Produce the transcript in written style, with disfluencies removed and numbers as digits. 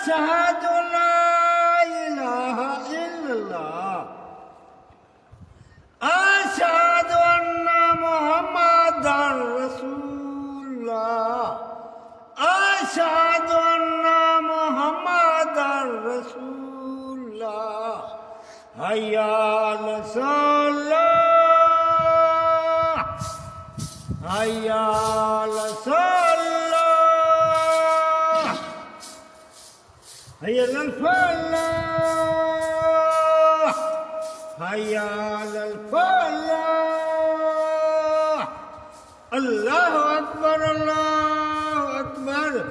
أشهد لا إله إلا الله أشهد أن محمدا رسول الله أشهد أن محمدا رسول الله حي على الصلاة حي على الصلاة حي على الفلاح حي على الفلاح الله أكبر الله أكبر